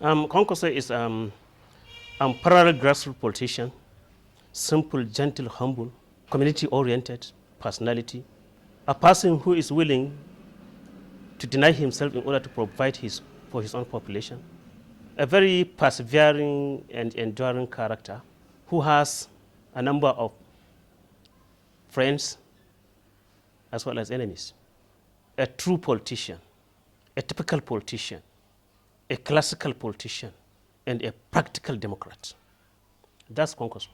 Kwankwaso is parallel grassroots politician, simple, gentle, humble, community-oriented personality, a person who is willing to deny himself in order to provide for his own population, a very persevering and enduring character who has a number of friends as well as enemies, a true politician, a typical politician, a classical politician, and a practical democrat. That's Kwankwaso.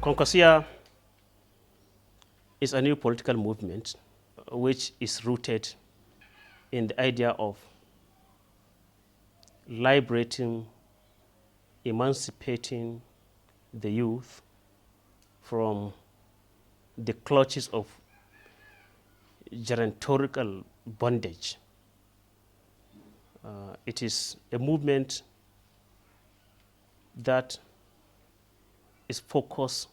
Kwankwasiyya is a new political movement which is rooted in the idea of liberating, emancipating the youth from the clutches of gerontorical bondage. It is a movement that is focused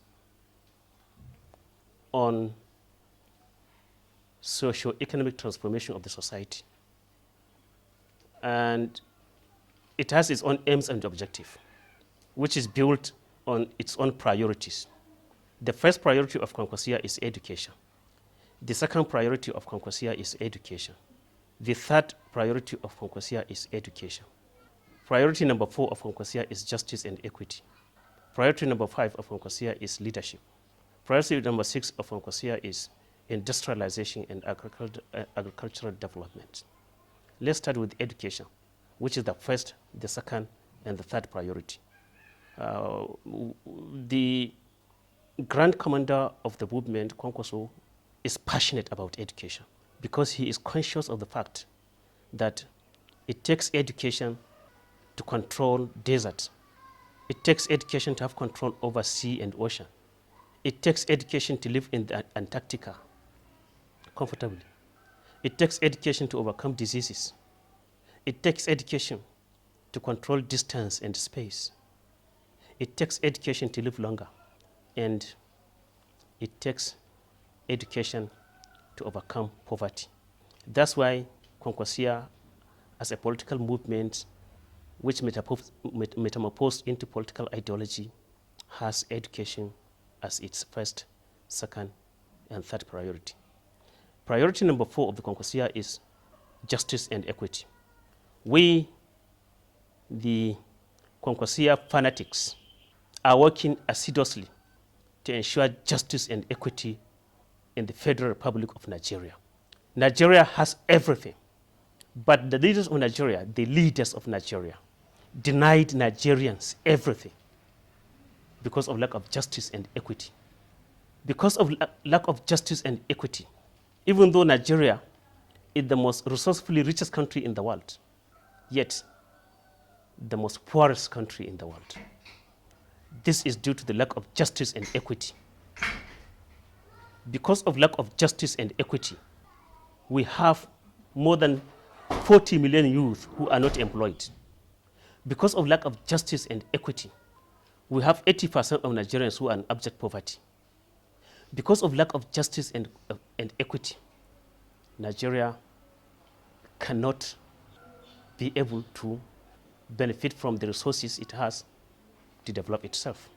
on socio-economic transformation of the society. And it has its own aims and objective, which is built on its own priorities. The first priority of Kwankwasiyya is education. The second priority of Kwankwasiyya is education. The third priority of Kwankwasiyya is education. Priority number 4 of Kwankwasiyya is justice and equity. Priority number 5 of Kwankwasiyya is leadership. Priority number 6 of Kwankwasiyya is industrialization and agricultural development. Let's start with education, which is the first, the second, and the third priority. The grand commander of the movement, Kwankwaso, is passionate about education because he is conscious of the fact that it takes education to control desert. It takes education to have control over sea and ocean. It takes education to live in Antarctica comfortably. It takes education to overcome diseases. It takes education to control distance and space. It takes education to live longer. And it takes education to overcome poverty. That's why Kwankwasiyya, as a political movement which metamorphosed into political ideology, has education as its first, second, and third priority. Priority number 4 of the Kwankwasiyya is justice and equity. We, the Kwankwasiyya fanatics, are working assiduously to ensure justice and equity in the Federal Republic of Nigeria. Nigeria has everything, but the leaders of Nigeria, denied Nigerians everything because of lack of justice and equity. Because of lack of justice and equity, even though Nigeria is the most resourcefully richest country in the world, yet the most poorest country in the world. This is due to the lack of justice and equity. Because of lack of justice and equity, we have more than 40 million youth who are not employed. Because of lack of justice and equity, we have 80% of Nigerians who are in abject poverty. Because of lack of justice and equity, Nigeria cannot be able to benefit from the resources it has to develop itself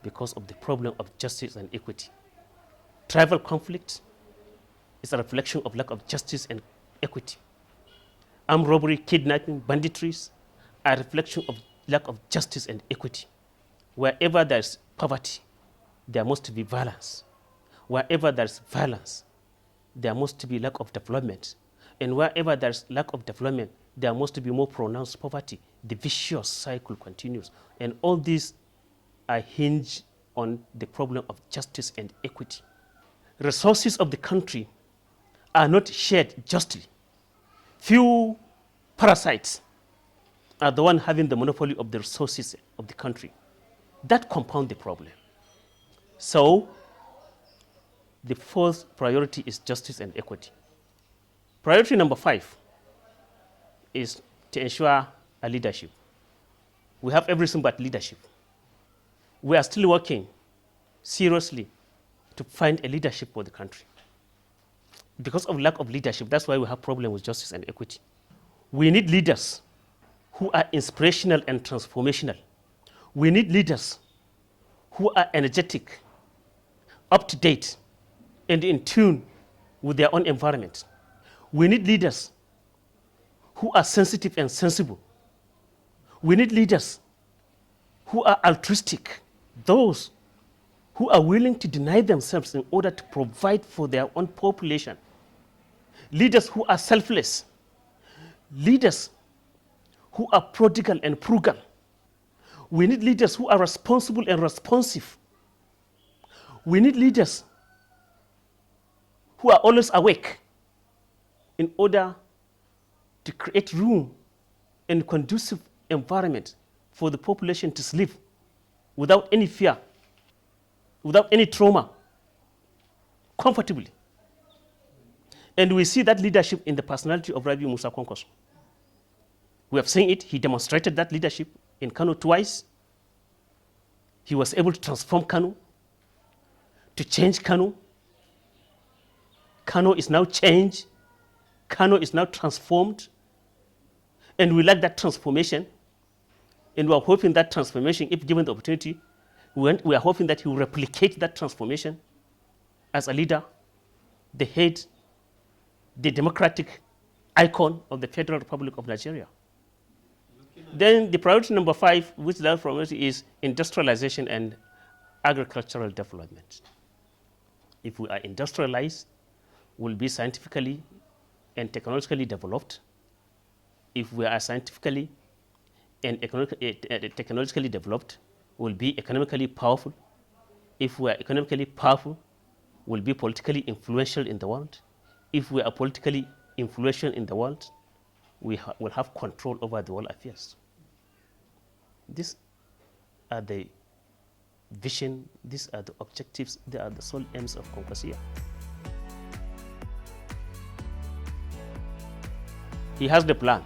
because of the problem of justice and equity. Tribal conflict is a reflection of lack of justice and equity. Armed robbery, kidnapping, banditries are a reflection of lack of justice and equity. Wherever there's poverty, there must be violence. Wherever there's violence, there must be lack of development. And wherever there's lack of development, there must be more pronounced poverty. The vicious cycle continues. And all these are hinged on the problem of justice and equity. Resources of the country are not shared justly. Few parasites are the one having the monopoly of the resources of the country. That compounds the problem. So, the fourth priority is justice and equity. Priority number 5 is to ensure a leadership. We have everything but leadership. We are still working seriously to find a leadership for the country. Because of lack of leadership, that's why we have problem with justice and equity. We need leaders who are inspirational and transformational. We need leaders who are energetic, up to date, and in tune with their own environment. We need leaders who are sensitive and sensible. We need leaders who are altruistic, those who are willing to deny themselves in order to provide for their own population. Leaders who are selfless. Leaders who are prodigal and frugal. We need leaders who are responsible and responsive. We need leaders who are always awake in order to create room and conducive environment for the population to live without any fear, without any trauma, comfortably. And we see that leadership in the personality of Rabi Musa Kwankwaso. We have seen it. He demonstrated that leadership in Kano twice. He was able to transform Kano, to change Kano. Kano is now changed. Kano is now transformed. And we like that transformation. And we are hoping that transformation, if given the opportunity, we are hoping that he will replicate that transformation as a leader, the head, the democratic icon of the Federal Republic of Nigeria. Then the priority number 5, which that priority is industrialization and agricultural development. If we are industrialized, we'll be scientifically and technologically developed. If we are scientifically and technologically developed, we'll be economically powerful. If we are economically powerful, we'll be politically influential in the world. If we are politically influential in the world, we will have control over the world affairs. These are the vision, these are the objectives, they are the sole aims of Kwankwasiyya. He has the plan.